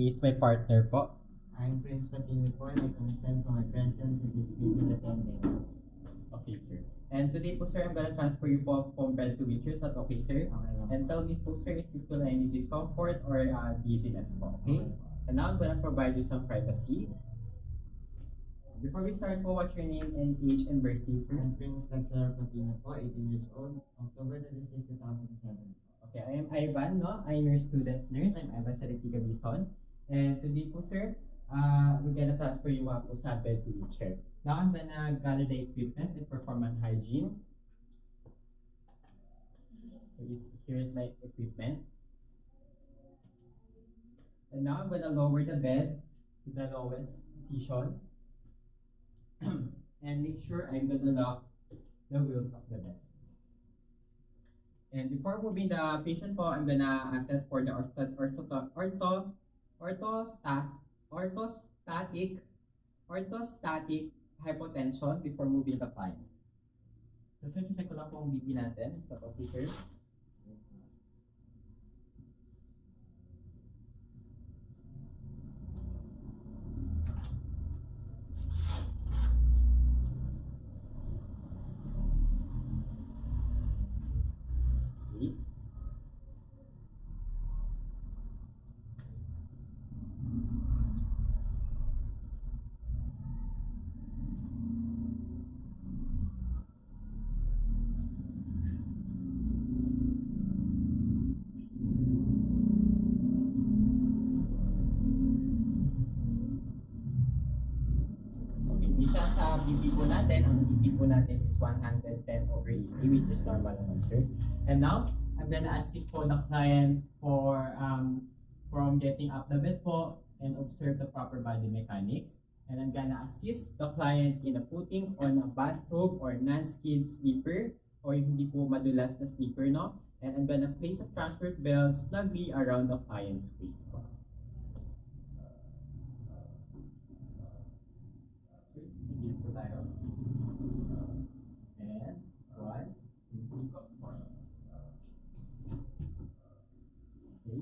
is my partner po. I'm Prince Patini po, and I consent for my presence in this video attending. Okay, sir. And today po, sir, I'm gonna transfer you po from bed to wheelchair. Is that okay, sir? Okay lang. And tell me po, sir, if you feel any discomfort or dizziness po, okay? And now I'm gonna provide you some privacy. Before we start po, what's your name and age and birthday, sir? I'm Prince Lexer Patini po, 18 years old, October 26, 2007. Okay, I am Ivan, no? I'm your student nurse. I'm Ivan Saritiga Bison. And today po, sir, we're gonna transfer you po sa bed to wheelchair. Now, I'm gonna gather the equipment and perform an hygiene. Here's my equipment. And now, I'm gonna lower the bed to the lowest position. And make sure I'm gonna lock the wheels of the bed. And before moving the patient po, I'm gonna assess for the orthostatic hypotension before moving the client. So, check ko lang po ang BP natin sa computer. Okay. Isa sa BP po natin, ang BP po natin is 110/80, which is normal naman, sir. And now, I'm gonna assist po the client for from getting up the bed po and observe the proper body mechanics. And I'm gonna assist the client in putting on a bathrobe or non-skid sleeper or hindi po madulas na sleeper, no? And I'm gonna place a transfer belt snugly around the client's waist po. Sige po tayo. And 1, 2, 3, 4. Okay.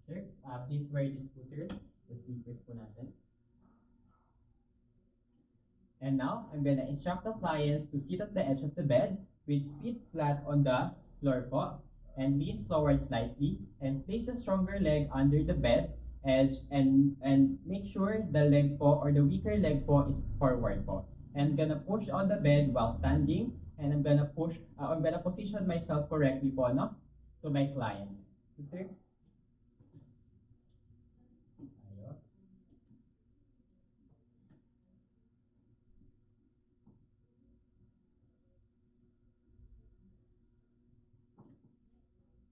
Sir, please wear this po, sir. The sleepers po natin. And now, I'm gonna instruct the clients to sit at the edge of the bed with feet flat on the floor po and lean forward slightly and place a stronger leg under the bed edge and make sure the leg po or the weaker leg po is forward po. And I'm gonna push on the bed while standing and I'm gonna position myself correctly po, no? To my client. Sir? Ayo.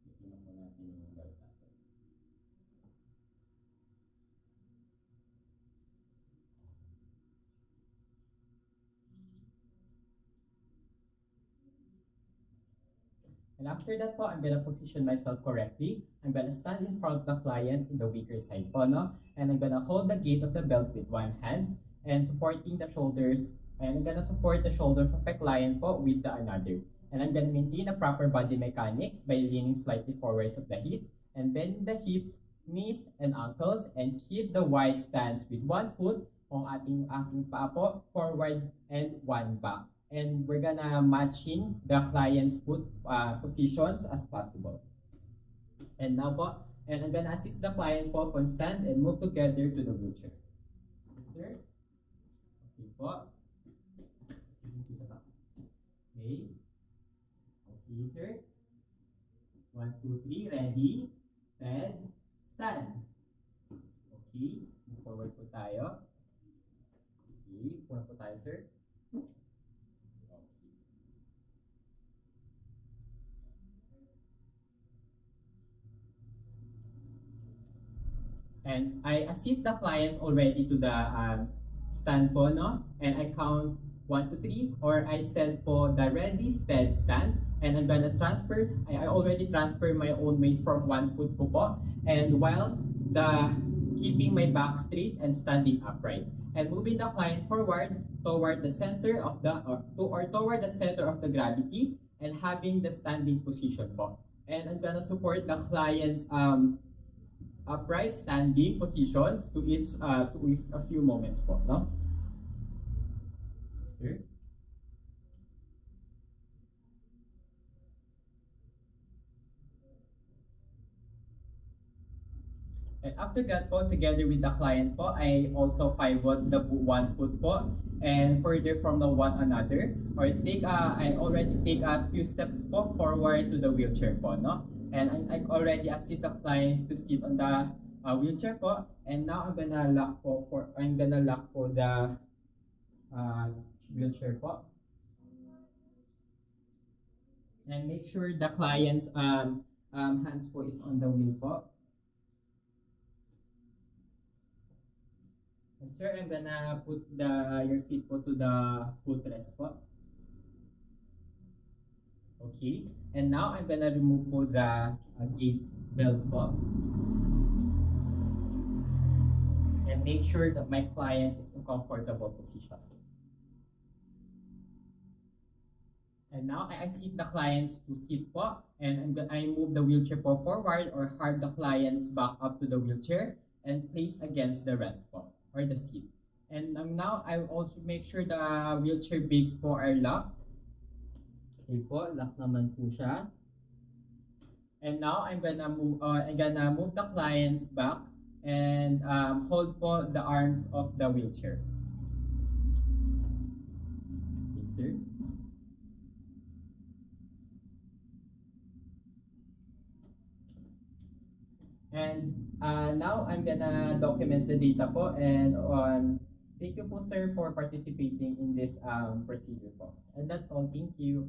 Isin po natin yung belt natin. And after that po, I'm gonna position myself correctly. I'm gonna stand in front of the client in the weaker side po, no? And I'm gonna hold the gate of the belt with one hand and supporting the shoulders. And I'm gonna support the shoulders of my client po with the another. And I'm gonna maintain a proper body mechanics by leaning slightly forwards of the hips and bending the hips, knees, and ankles and keep the wide stance with one foot kung ating paa po forward and one back. And we're gonna matching the client's foot positions as possible. And now po, and I'm gonna assist the client po on stand and move together to the wheelchair. Yes, sir. Okay po. Okay. Okay, sir. 1, 2, 3, ready, stand. Okay, move forward po tayo. Okay, puna po tayo, sir. And I assist the clients already to the stand po, no? And I count 1 to 3, or I set po the ready stead stand, and I'm gonna transfer, I already transfer my own weight from 1 foot po, and while keeping my back straight and standing upright, and moving the client forward toward the center of the, or toward the center of the gravity, and having the standing position po. And I'm gonna support the client's upright standing positions to a few moments po, no? Sir? And after that po, together with the client po, I also pivot the 1 foot po and further from the one another, or I already take a few steps po forward to the wheelchair po, no? And I already assist the client to sit on the wheelchair po, and now I'm gonna lock po the wheelchair po, and make sure the client's hands po is on the wheel po. And sir, I'm gonna put your feet po to the footrest po. Okay. And now I'm gonna remove po the gate belt po. And make sure that my client is in comfortable position. And now I seat the clients to sit po, and I move the wheelchair po forward or hard the clients back up to the wheelchair and place against the rest po, or the seat. And now I also make sure the wheelchair bags po are locked. Okay po, lock naman po siya. And now I'm gonna move the clients back and hold po the arms of the wheelchair. Okay, sir. And now I'm gonna document the data po, and thank you po sir for participating in this procedure po. And that's all. Thank you.